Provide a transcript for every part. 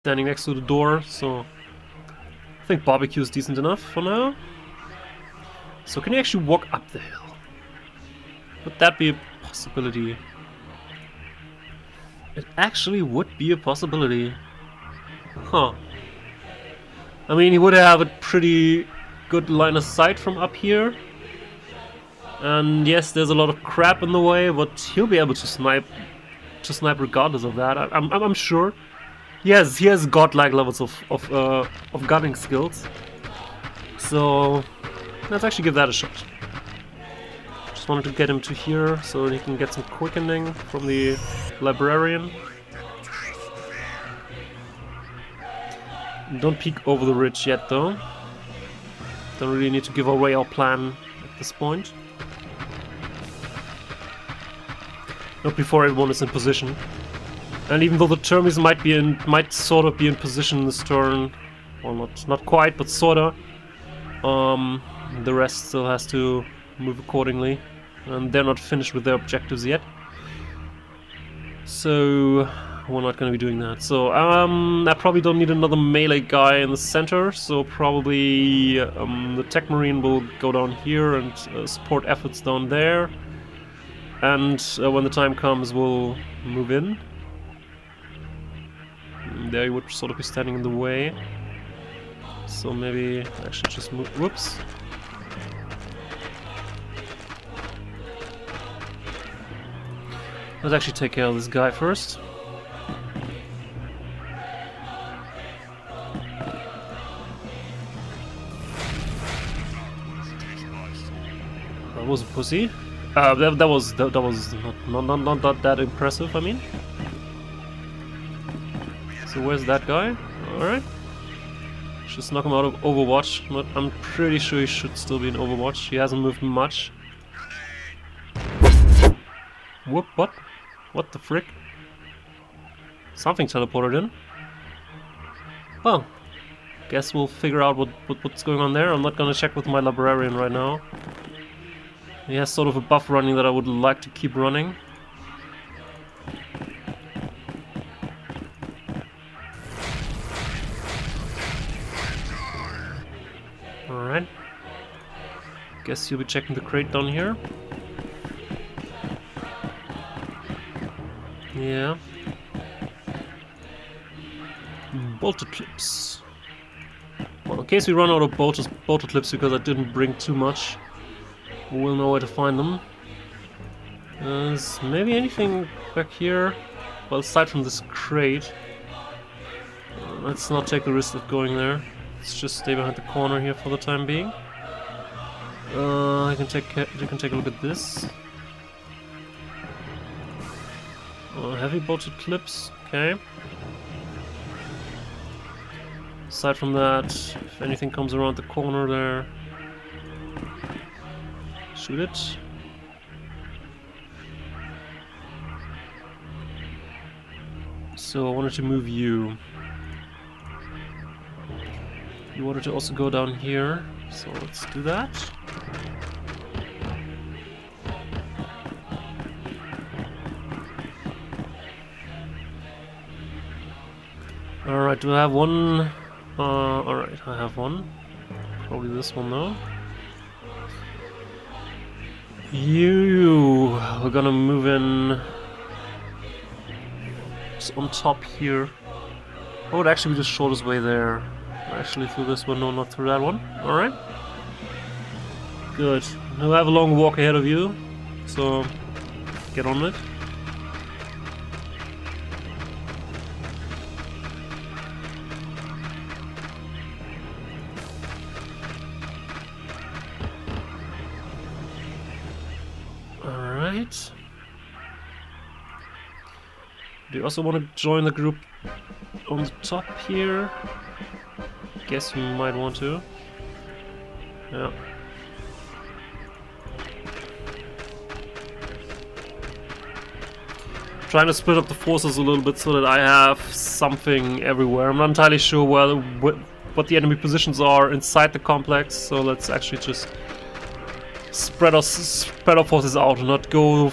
standing next to the door, so I think barbecue is decent enough for now. So can you actually walk up the hill? Would that be a possibility? It actually would be a possibility. Huh. I mean, he would have a pretty good line of sight from up here. And yes, there's a lot of crap in the way, but he'll be able to snipe regardless of that. I'm sure. He has godlike levels of gunning skills. So let's actually give that a shot. Just wanted to get him to here so he can get some quickening from the librarian. Don't peek over the ridge yet though. Don't really need to give away our plan at this point. Not before everyone is in position. And even though the Termies might sort of be in position this turn, well, not quite, but sorta, the rest still has to move accordingly, and they're not finished with their objectives yet. So we're not going to be doing that. So I probably don't need another melee guy in the center. So probably the Tech Marine will go down here and support efforts down there. And when the time comes, we'll move in. There he would sort of be standing in the way. So maybe I should just move. Whoops. Let's actually take care of this guy first. That was a pussy. That was not that impressive. I mean. So where's that guy? Alright. Just knock him out of Overwatch. I'm pretty sure he should still be in Overwatch. He hasn't moved much. Whoop, what? What the frick? Something teleported in. Well, guess we'll figure out what's going on there. I'm not gonna check with my librarian right now. He has sort of a buff running that I would like to keep running. Alright. Guess you'll be checking the crate down here. Yeah. Bolted clips. Well, in case we run out of bolted clips because I didn't bring too much, we'll know where to find them. Is maybe anything back here? Well, aside from this crate. Let's not take the risk of going there. Let's just stay behind the corner here for the time being. You can take a look at this. Heavy bolted clips, okay. Aside from that, if anything comes around the corner there, shoot it. So I wanted to move you. You wanted to also go down here, so let's do that. Alright, do I have one? Alright, I have one. Probably this one though. We're gonna move in just on top here. What would actually be the shortest way there? Actually through this one, no, not through that one. Alright. Good. Now I have a long walk ahead of you, so get on it. Alright. Do you also want to join the group on the top here? Guess you might want to. Yeah. Trying to split up the forces a little bit so that I have something everywhere. I'm not entirely sure what the enemy positions are inside the complex, so let's actually just spread our forces out and not go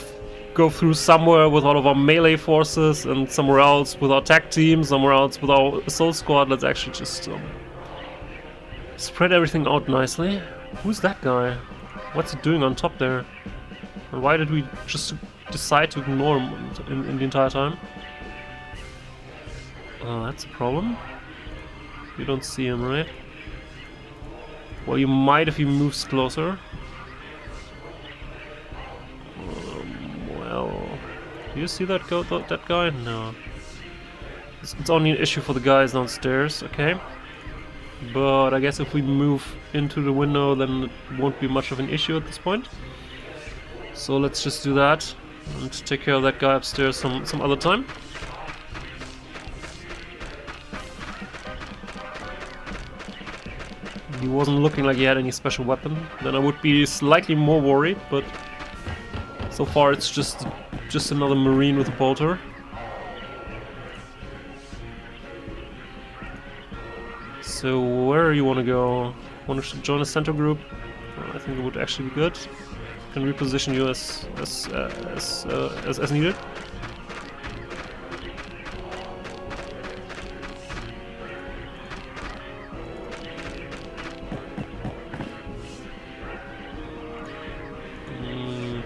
go through somewhere with all of our melee forces and somewhere else with our tag team, somewhere else with our assault squad. Let's actually just spread everything out nicely. Who's that guy? What's he doing on top there? And why did we just decide to ignore him in the entire time? Oh, that's a problem. You don't see him, right? Well, you might if he moves closer. Well, do you see that guy? No. It's only an issue for the guys downstairs, okay? But I guess if we move into the window, then it won't be much of an issue at this point. So let's just do that and take care of that guy upstairs some other time. He wasn't looking like he had any special weapon. Then I would be slightly more worried, but so far it's just another Marine with a bolter. So where you want to go? Want to join a center group? I think it would actually be good. Can reposition you as needed.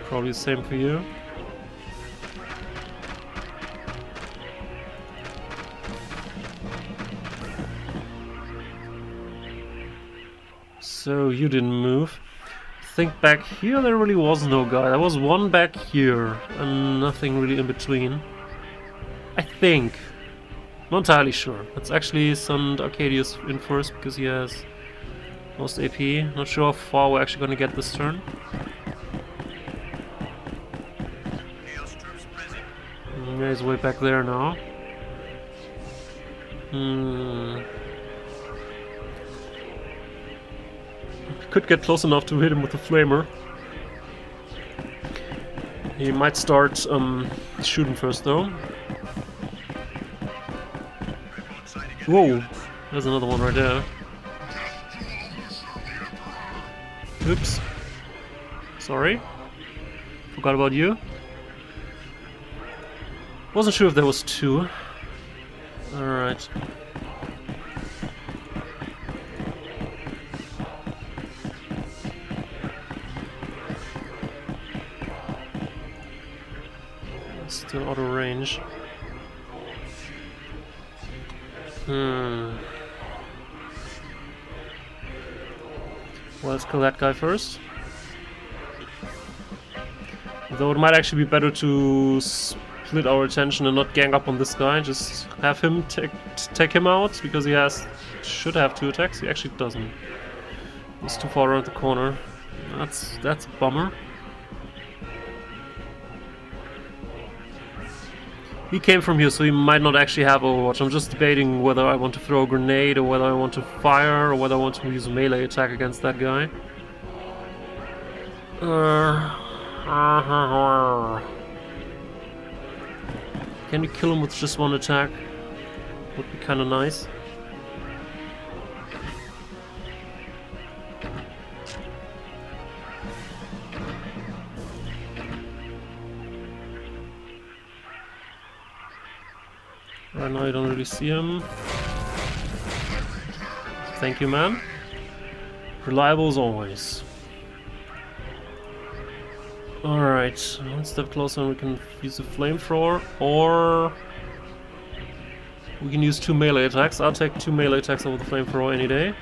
Probably the same for you. So you didn't move. I think back here there really was no guy. There was one back here and nothing really in between. I think. Not entirely sure. Let's actually send Arcadius in first because he has most AP. Not sure how far we're actually going to get this turn. Yeah, he's way back there now. Could get close enough to hit him with the flamer. He might start shooting first though. Whoa, there's another one right there. Oops. Sorry. Forgot about you. Wasn't sure if there was two. Alright. Still out of range. Well, let's kill that guy first. Though it might actually be better to split our attention and not gang up on this guy. Just have him take him out because he should have 2 attacks. He actually doesn't. He's too far around the corner. That's a bummer. He came from here, so he might not actually have Overwatch. I'm just debating whether I want to throw a grenade or whether I want to fire or whether I want to use a melee attack against that guy. Can we kill him with just 1 attack? Would be kinda nice. Right now I don't really see him. Thank you, man. Reliable as always. Alright, 1 step closer and we can use a flamethrower, or we can use 2 melee attacks. I'll take 2 melee attacks over the flamethrower any day.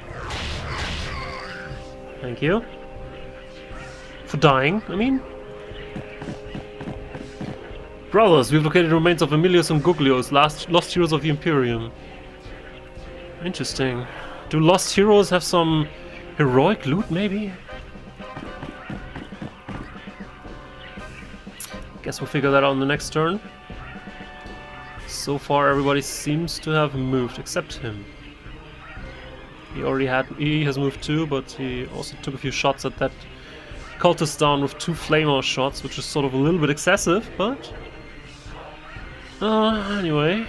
Thank you. For dying, I mean. Brothers, we've located the remains of Emilius and Guglios, lost heroes of the Imperium. Interesting. Do lost heroes have some heroic loot, maybe? Guess we'll figure that out on the next turn. So far everybody seems to have moved, except him. He has moved too, but he also took a few shots at that cultist down with 2 flamer shots, which is sort of a little bit excessive, but... anyway.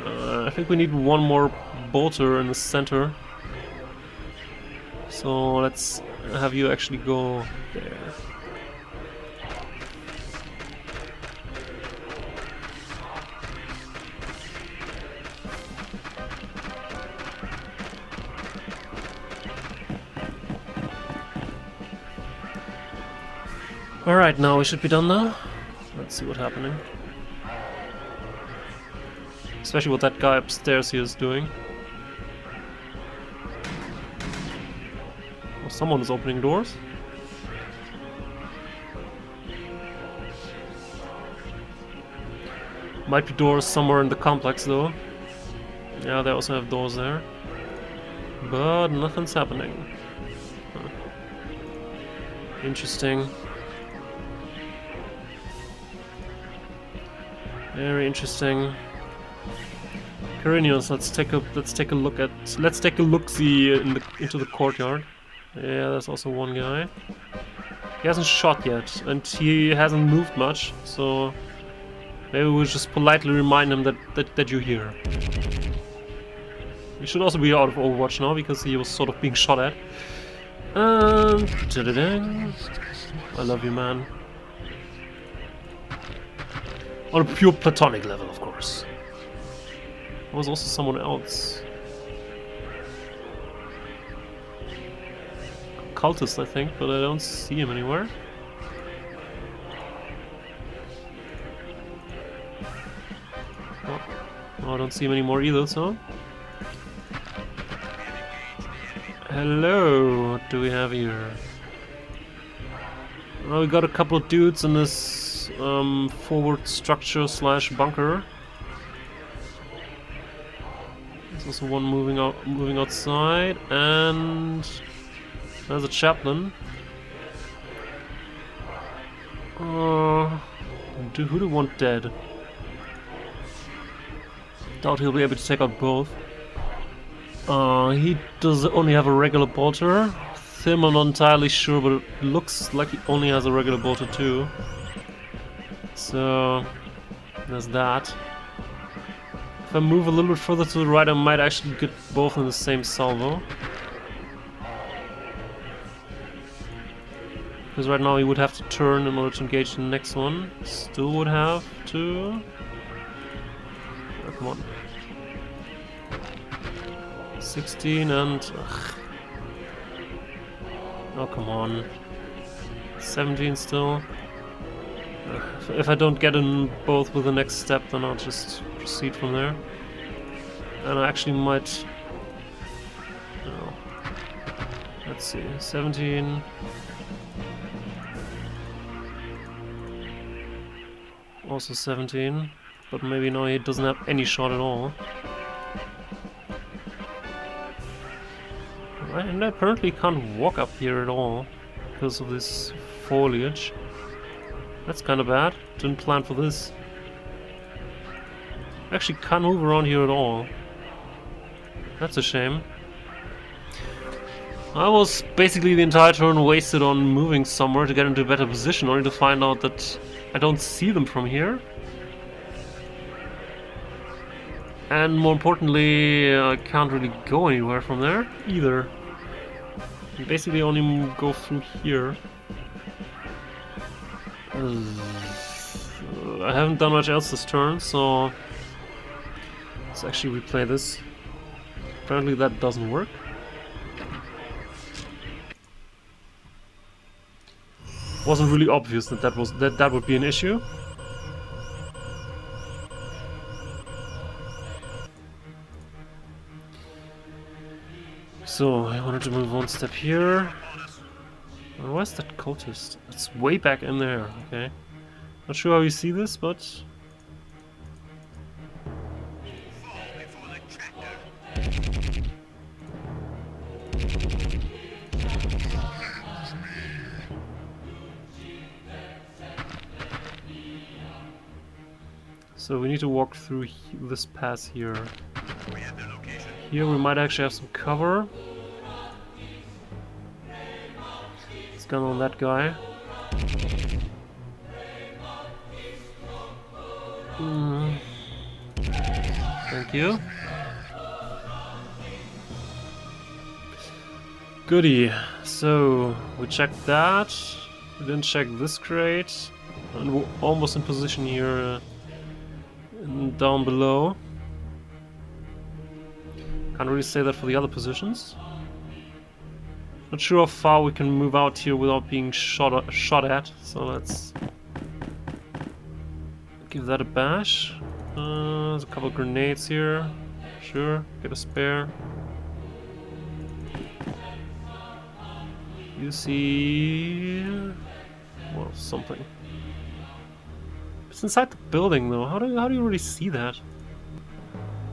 I think we need 1 more bolter in the center. So let's have you actually go there. Alright, now we should be done now. Let's see what's happening. Especially what that guy upstairs here is doing. Oh, someone is opening doors. Might be doors somewhere in the complex though. Yeah, they also have doors there. But nothing's happening. Huh. Interesting. Very interesting. Carinius, let's take a look-see into the courtyard. Yeah, there's also one guy. He hasn't shot yet, and he hasn't moved much, so maybe we'll just politely remind him that you're here. He should also be out of Overwatch now, because he was sort of being shot at. And I love you, man. On a pure platonic level, of course. There was also someone else. Cultist, I think, but I don't see him anywhere. Oh, I don't see him anymore either, so... Hello, what do we have here? Well, we got a couple of dudes in this forward structure slash bunker. There's also one moving outside, and there's a chaplain. Who do we want dead? Doubt he'll be able to take out both. He does only have a regular bolter. Him, I'm not entirely sure, but it looks like he only has a regular bolter too. So there's that. If I move a little bit further to the right, I might actually get both in the same salvo. Because right now he would have to turn in order to engage the next one. Still would have to... Oh, come on. 16 and... Ugh. Oh, come on. 17 still. If I don't get in both with the next step, then I'll just proceed from there. And I actually might... Oh. Let's see. 17... Also 17. But maybe now he doesn't have any shot at all. And I apparently can't walk up here at all because of this foliage. That's kind of bad. Didn't plan for this. Actually can't move around here at all. That's a shame. I was basically the entire turn wasted on moving somewhere to get into a better position, only to find out that I don't see them from here. And more importantly, I can't really go anywhere from there either. I basically only go through here. I haven't done much else this turn, so let's actually replay this. Apparently that doesn't work. Wasn't really obvious that that would be an issue. So, I wanted to move one step here. Where's that cultist? It's way back in there, okay. Not sure how you see this, but... So we need to walk through this pass here. Here we might actually have some cover. Let's gun on that guy. Thank you. Goody. So we checked that. We didn't check this crate. And we're almost in position here down below. Can't really say that for the other positions. Not sure how far we can move out here without being shot at, so let's give that a bash. There's a couple grenades here. Sure, get a spare. You see... well, something. It's inside the building though. How do you really see that?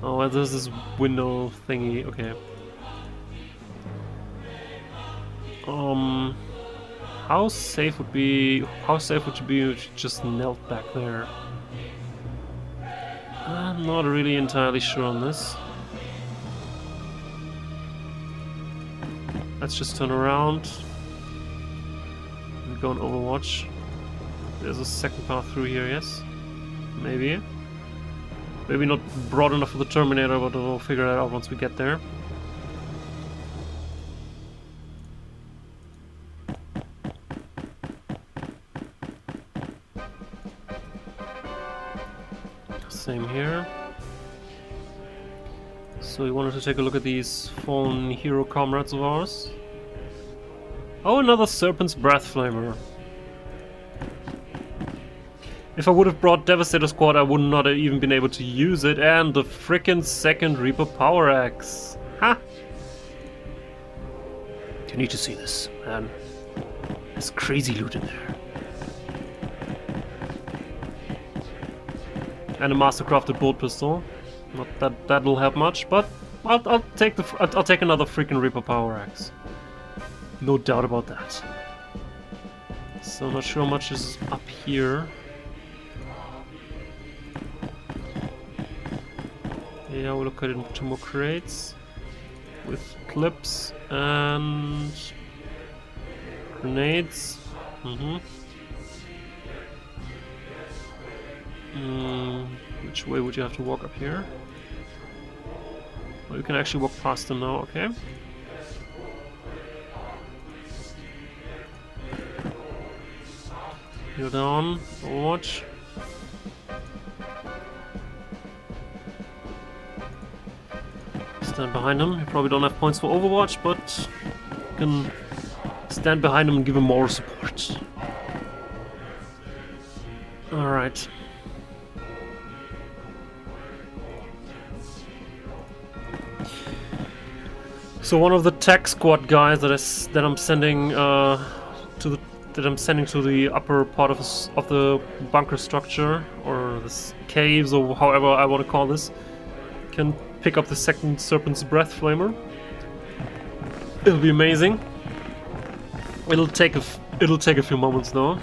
Oh, there's this window thingy. Okay. How safe would you be if you just knelt back there? I'm not really entirely sure on this. Let's just turn around and go on Overwatch. There's a second path through here, yes? Maybe. Maybe not broad enough for the Terminator, but we'll figure that out once we get there. Same here. So we wanted to take a look at these fallen hero comrades of ours. Oh, another Serpent's Breath Flamer. If I would have brought Devastator Squad, I would not have even been able to use it. And the frickin' second Reaper Power Axe. Ha! You need to see this, man. There's crazy loot in there. And a mastercrafted bolt pistol. Not that that'll help much, but I'll take another freaking Reaper Power Axe. No doubt about that. So not sure how much is up here. Yeah, we'll look at it in 2 more crates with clips and grenades. Which way would you have to walk up here? Well, you can actually walk past them now, okay. You're down, Overwatch. Stand behind him. You probably don't have points for Overwatch, but you can stand behind him and give him moral support. Alright. So one of the tech squad guys that I'm sending to the upper part of the bunker structure, or this caves, or however I want to call this, can pick up the second Serpent's Breath Flamer. It'll be amazing. It'll take a few moments though.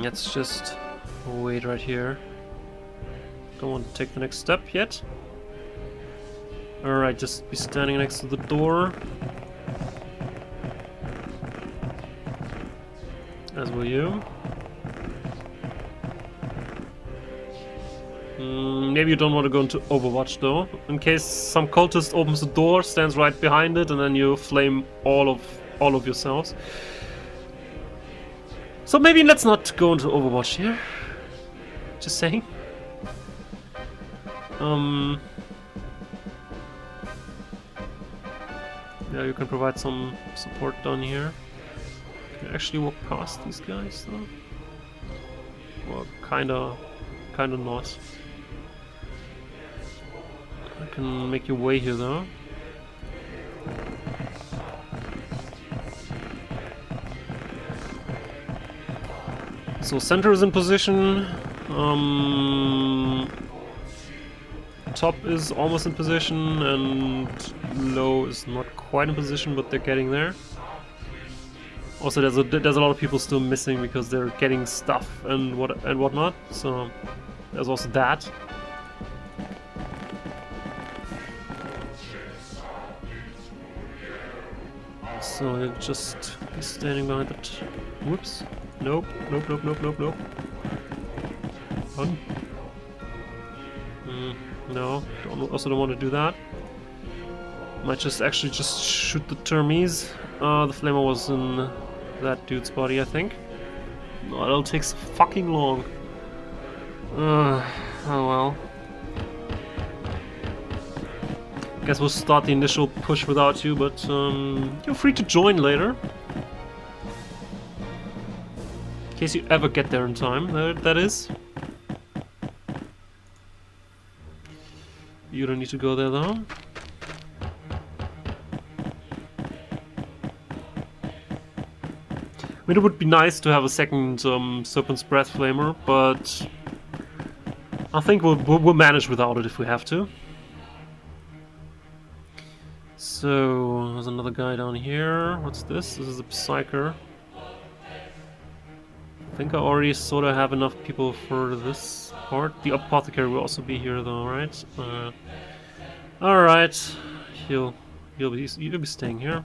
Let's just wait right here. Don't want to take the next step yet. Alright, just be standing next to the door. As will you. Maybe you don't want to go into Overwatch though. In case some cultist opens the door, stands right behind it, and then you flame all of yourselves. So maybe let's not go into Overwatch here. Just saying. Yeah, you can provide some support down here. Can you actually walk past these guys though? Well, kinda not. I can make your way here though. So center is in position. Top is almost in position, and low is not quite in position, but they're getting there. Also, there's a lot of people still missing because they're getting stuff and whatnot. So there's also that. So you'll just be standing behind that. Whoops. Nope. Run. No, also don't want to do that. Might just actually shoot the termies. The flamer was in that dude's body, I think. No, that'll take so fucking long. Oh well. Guess we'll start the initial push without you, but you're free to join later. In case you ever get there in time, that is. You don't need to go there though. I mean, it would be nice to have a second Serpent's Breath Flamer, but I think we'll manage without it if we have to. So, there's another guy down here. What's this? This is a Psyker. I think I already sort of have enough people for this part. The Apothecary will also be here though, right? Alright. You'll be staying here.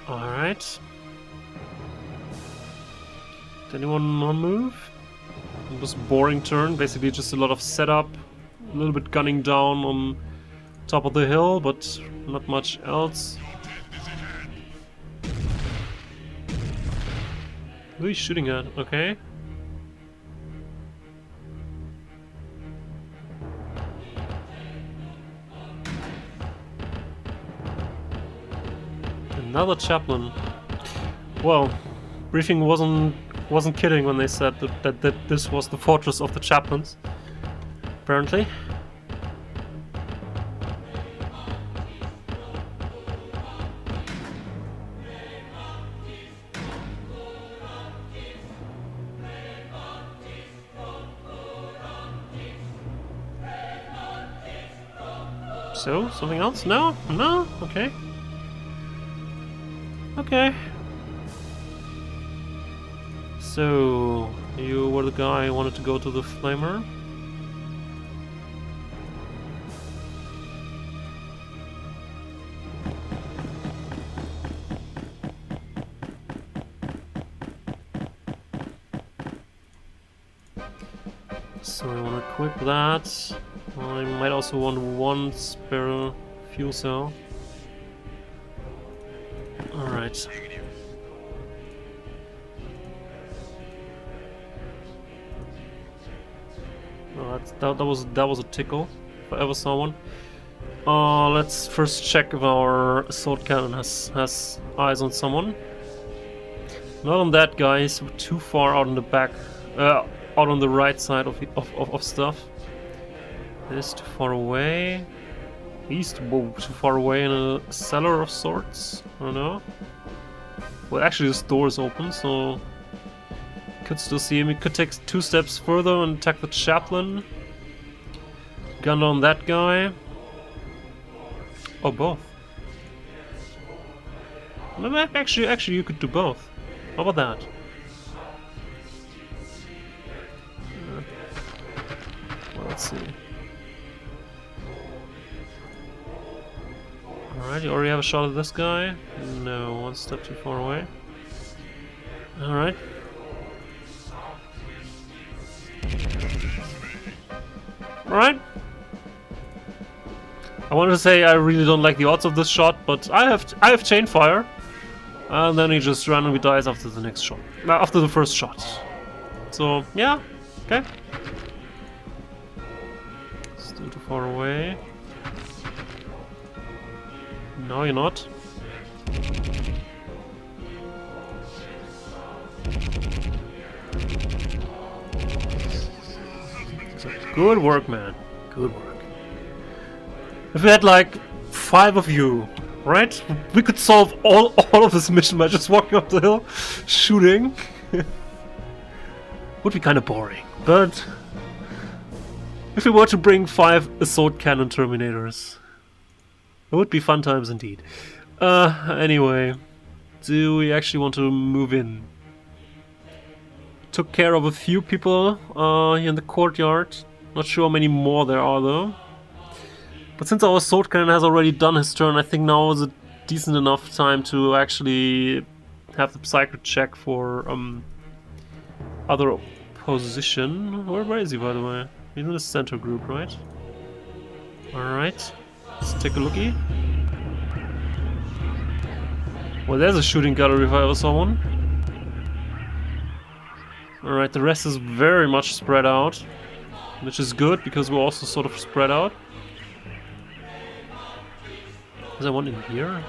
Alright. Did anyone not move? It was a boring turn, basically just a lot of setup, a little bit gunning down on top of the hill, but not much else. Who are you shooting at? Okay. Another chaplain. Well, briefing wasn't kidding when they said that this was the fortress of the chaplains. Apparently. So, something else? No? No? Okay. Okay. So, you were the guy who wanted to go to the Flamer? So I want to equip that. I might also want one spare fuel cell. Alright. Oh, that was a tickle, if I ever saw one. Let's first check if our assault cannon has eyes on someone. Not on that guy, he's too far out in the back, out on the right side of stuff. This too far away. He's too far away in a cellar of sorts. I don't know. Well, actually, this door is open, so could still see him. He could take 2 steps further and attack the chaplain. Gun on that guy. Or both. Actually, you could do both. How about that? Well, let's see. Alright, you already have a shot at this guy? No, 1 step too far away. Alright. Alright. I wanted to say I really don't like the odds of this shot, but I have chain fire. And then he just randomly dies after the next shot. After the first shot. So, yeah. Okay. Still too far away. No, you're not. Good work, man. Good work. If we had like 5 of you, right? We could solve all of this mission by just walking up the hill, shooting. Would be kind of boring, but if we were to bring 5 assault cannon terminators, it would be fun times indeed. Anyway, do we actually want to move in? Took care of a few people here in the courtyard. Not sure how many more there are though. But since our sword cannon has already done his turn, I think now is a decent enough time to actually have the Psycho check for other opposition. Where is he, by the way? He's in the center group, right? Alright, let's take a looky. Well, there's a shooting gallery if I ever saw one. Alright, the rest is very much spread out, which is good because we're also sort of spread out. Is there one in here?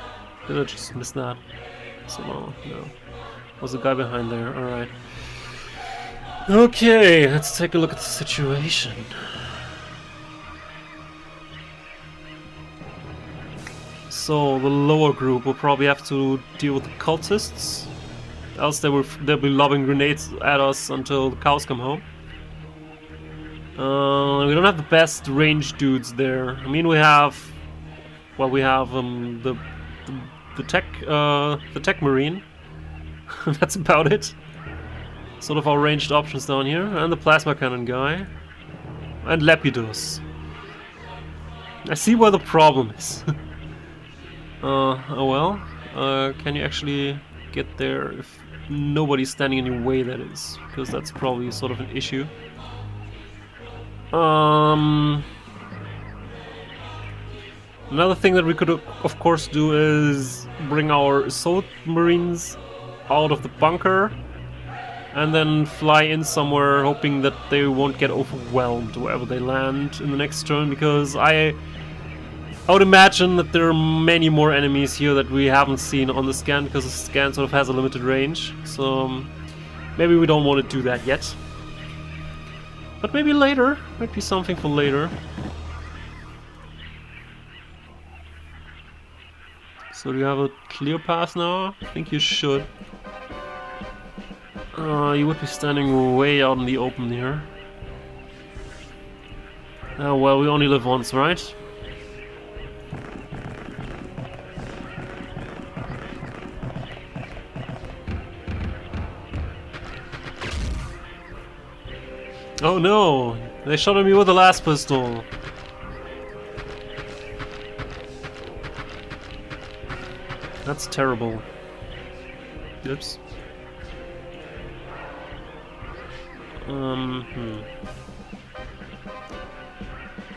Did I just miss that? Somehow, no. Was a guy behind there, alright. Okay, let's take a look at the situation. So, the lower group will probably have to deal with the cultists. Else they'll be lobbing grenades at us until the cows come home. We don't have the best range dudes there. I mean, we have... Well, we have the tech marine. That's about it. Sort of our ranged options down here. And the plasma cannon guy. And Lepidus. I see where the problem is. Oh well. Can you actually get there if nobody's standing in your way, that is? Because that's probably sort of an issue. Another thing that we could of course do is bring our assault marines out of the bunker and then fly in somewhere hoping that they won't get overwhelmed wherever they land in the next turn, because I would imagine that there are many more enemies here that we haven't seen on the scan, because the scan sort of has a limited range. So maybe we don't want to do that yet. But maybe later. Might be something for later. So do you have a clear path now? I think you should. You would be standing way out in the open here. Oh well, we only live once, right? Oh no! They shot at me with the last pistol. That's terrible. Oops.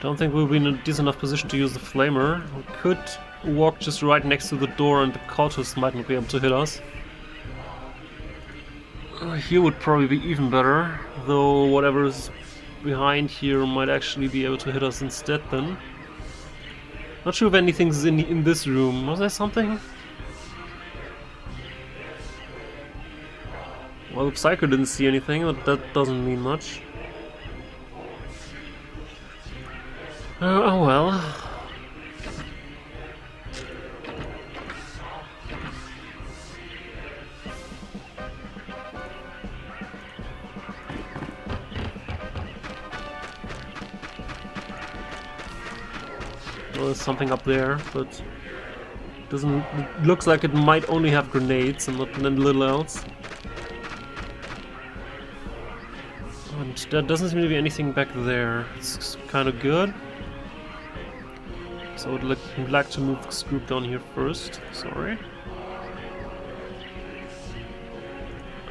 Don't think we'll be in a decent enough position to use the flamer. We could walk just right next to the door and the cultists might not be able to hit us. Here would probably be even better, though whatever is behind here might actually be able to hit us instead then. Not sure if anything's in this room. Was there something? Well, the Psycho didn't see anything, but that doesn't mean much. Oh well. Well, there's something up there, but doesn't. It looks like it might only have grenades and not little else. And there doesn't seem to be anything back there. It's kind of good. So I would like to move this group down here first. Sorry.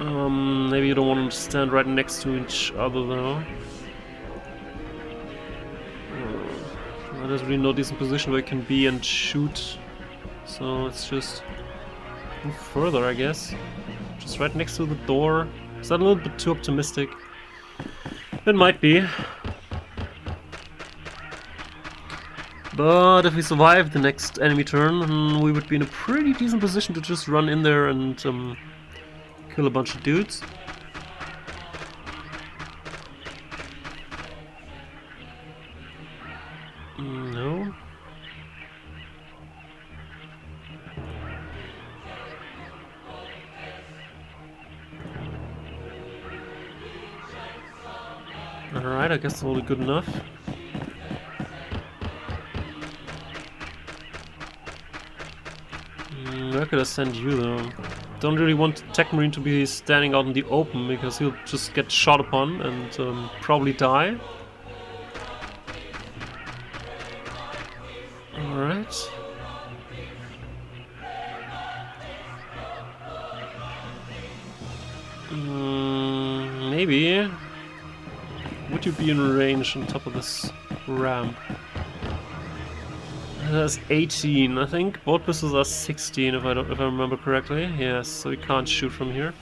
Maybe you don't want to stand right next to each other though. There's really no decent position where it can be and shoot. So let's just move further, I guess. Just right next to the door. Is that a little bit too optimistic? It might be. But if we survive the next enemy turn, we would be in a pretty decent position to just run in there and kill a bunch of dudes. No. Alright, I guess it's only good enough. Where could I send you though? Don't really want the Tech Marine to be standing out in the open because he'll just get shot upon and probably die. Alright. maybe... Would you be in range on top of this ramp? That's 18, I think. Both pistols are 16, if I remember correctly. Yes, so we can't shoot from here.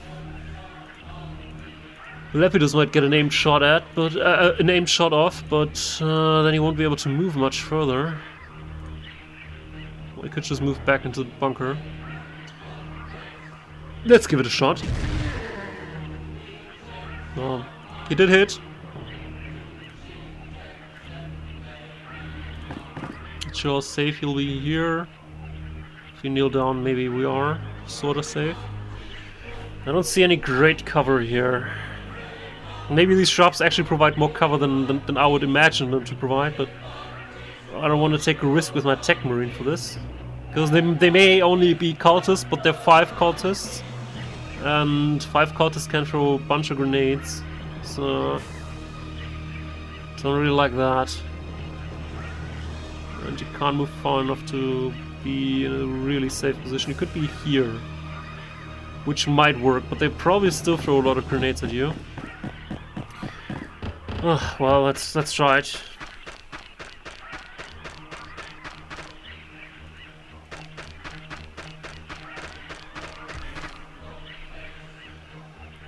Lepidus might get an aimed shot at, but an aimed shot off, but then he won't be able to move much further. We could just move back into the bunker. Let's give it a shot. Oh, he did hit. Sure, safe he'll be here. If you kneel down, maybe we are sorta safe. I don't see any great cover here. Maybe these shops actually provide more cover than I would imagine them to provide, but I don't want to take a risk with my tech marine for this. Because they may only be cultists, but they're 5 cultists. And 5 cultists can throw a bunch of grenades. So... don't really like that. And you can't move far enough to be in a really safe position. You could be here, which might work, but they probably still throw a lot of grenades at you. Well, let's try it.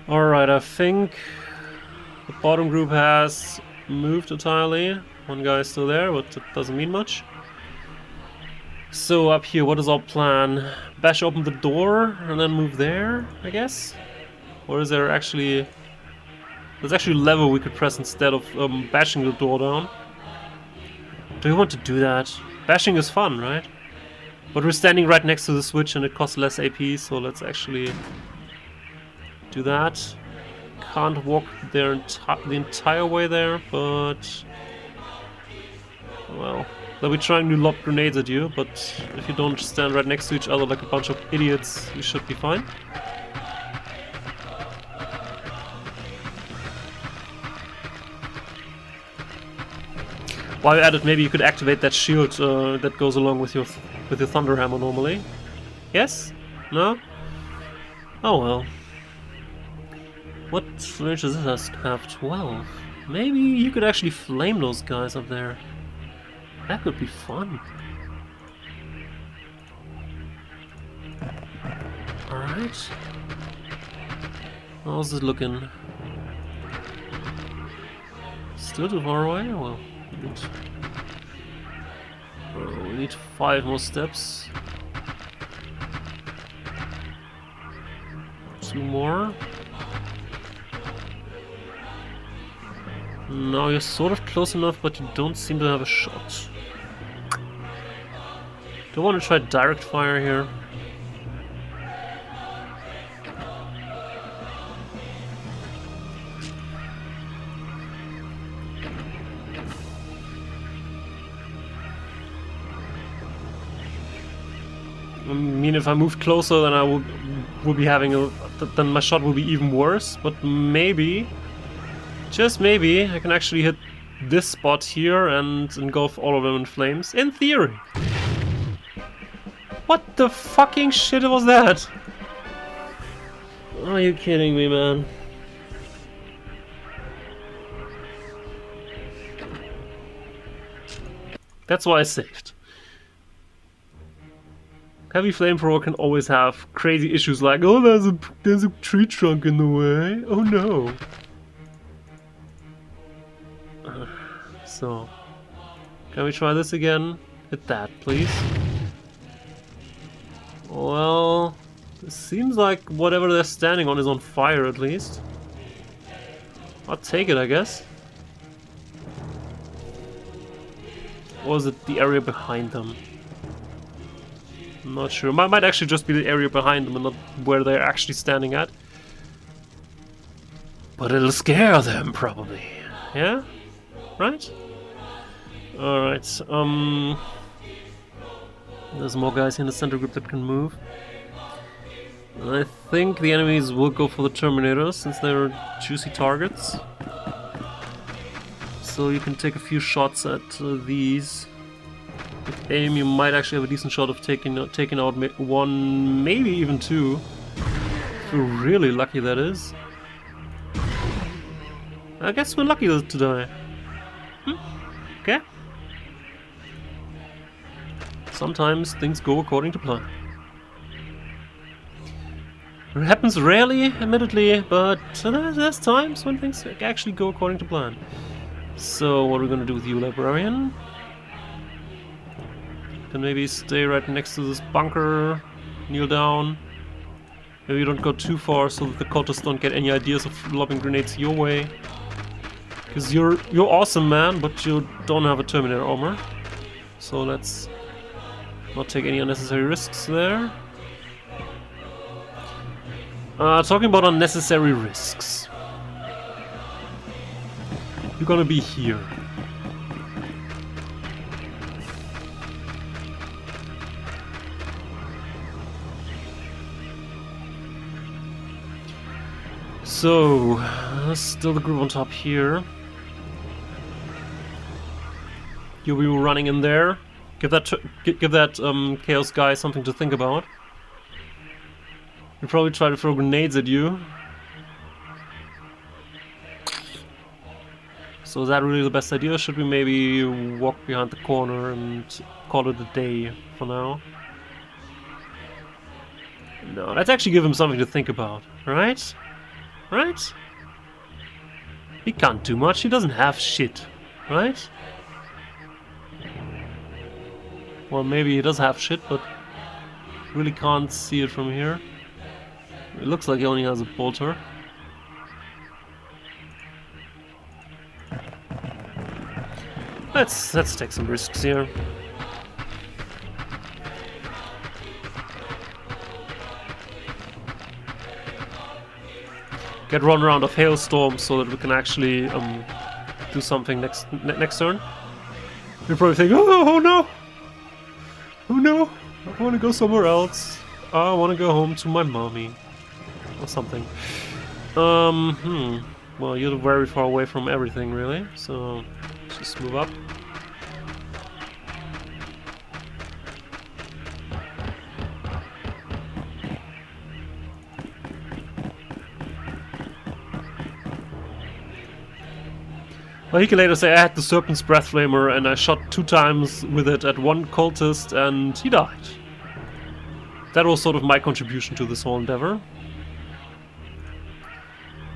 Alright, I think the bottom group has moved entirely. One guy is still there, but it doesn't mean much. So up here, what is our plan? Bash open the door and then move there, I guess? Or is there actually... there's actually a lever we could press instead of bashing the door down. Do we want to do that? Bashing is fun, right? But we're standing right next to the switch and it costs less AP, so let's actually do that. Can't walk there the entire way there, but... well, they'll be trying to lob grenades at you, but if you don't stand right next to each other like a bunch of idiots, you should be fine. While you're at it, maybe you could activate that shield that goes along with your thunder hammer normally. Yes? No? Oh well. What range does this have? 12? Maybe you could actually flame those guys up there. That could be fun. Alright. How's it looking? Still too far away? Well, we need 5 more steps. 2 more. Now you're sort of close enough, but you don't seem to have a shot. Do I want to try direct fire here? I mean, if I move closer, then I will be having then my shot will be even worse. But maybe, just maybe, I can actually hit this spot here and engulf all of them in flames. In theory. What the fucking shit was that? Are you kidding me, man? That's why I saved. Heavy flamethrower can always have crazy issues like, oh, there's a tree trunk in the way. Oh no. So, can we try this again? Hit that, please. Well, it seems like whatever they're standing on is on fire at least. I'll take it, I guess. Or is it the area behind them? I'm not sure. Might actually just be the area behind them and not where they're actually standing at. But it'll scare them, probably. Yeah? Right? Alright, there's more guys in the center group that can move. I think the enemies will go for the Terminators since they're juicy targets. So you can take a few shots at these. With aim, you might actually have a decent shot of taking out one, maybe even 2. If you're really lucky, that is. I guess we're lucky to die. Okay. Sometimes things go according to plan. It happens rarely, admittedly, but there's times when things actually go according to plan. So what are we gonna do with you, librarian? Can maybe stay right next to this bunker, kneel down. Maybe you don't go too far so that the cultists don't get any ideas of lobbing grenades your way. Because you're awesome, man, but you don't have a Terminator armor. So let's not take any unnecessary risks there. Talking about unnecessary risks. You're gonna be here. So, still the group on top here. You'll be running in there. Give that Chaos guy something to think about. He'll probably try to throw grenades at you. So is that really the best idea? Should we maybe walk behind the corner and call it a day for now? No, let's actually give him something to think about, right? Right? He can't do much, he doesn't have shit, right? Well, maybe he does have shit, but really can't see it from here. It looks like he only has a bolter. Let's take some risks here. Get one round of hailstorm so that we can actually do something next turn. You're probably thinking, oh no, oh no, I want to go somewhere else. I want to go home to my mommy or something. Well, you're very far away from everything, really. So just move up. Well, he can later say I had the Serpent's Breath Flamer and I shot 2 times with it at one cultist and he died. That was sort of my contribution to this whole endeavor.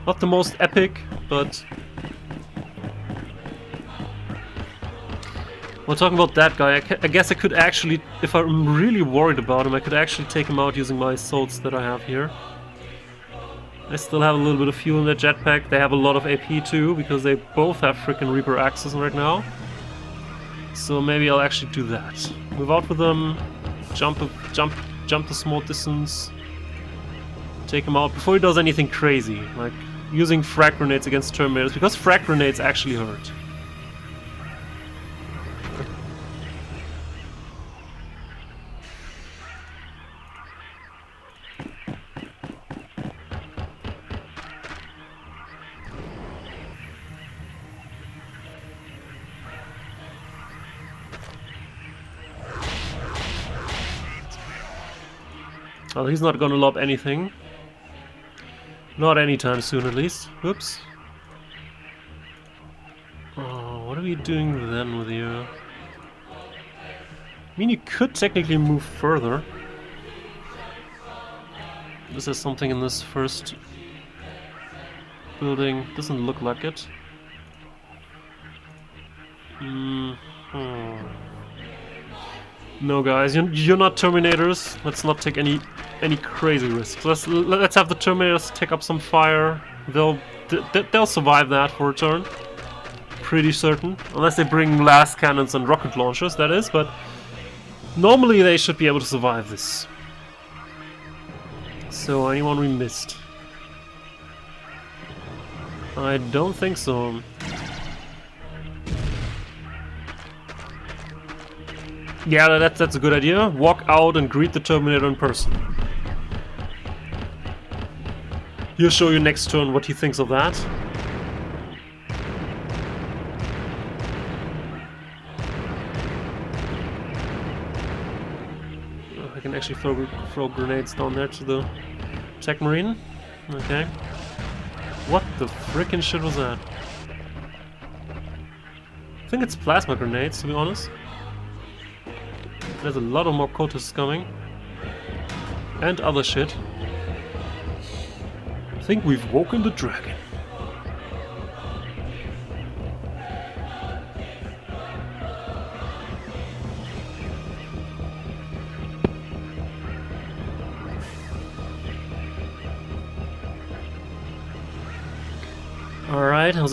Not the most epic, but... Well, talking about that guy, I guess I could actually, if I'm really worried about him, I could actually take him out using my swords that I have here. I still have a little bit of fuel in their jetpack. They have a lot of AP too, because they both have freaking Reaper axes right now. So maybe I'll actually do that. Move out with them, jump the small distance, take him out before he does anything crazy, like using frag grenades against Terminators, because frag grenades actually hurt. Well, he's not gonna lob anything. Not anytime soon, at least. Whoops. Oh, what are we doing then with you? I mean, you could technically move further. This is something in this first building. Doesn't look like it. No, guys, you're not Terminators. Let's not take any crazy risks. Let's have the Terminators take up some fire. They'll survive that for a turn. Pretty certain, unless they bring blast cannons and rocket launchers, that is. But normally they should be able to survive this. So anyone we missed? I don't think so. Yeah, that's a good idea. Walk out and greet the Terminator in person. He'll show you next turn what he thinks of that. I can actually throw grenades down there to the Tech Marine. Okay. What the frickin' shit was that? think it's plasma grenades, to be honest. There's a lot of more cultists coming. And other shit. I think we've woken the dragon. Alright, how's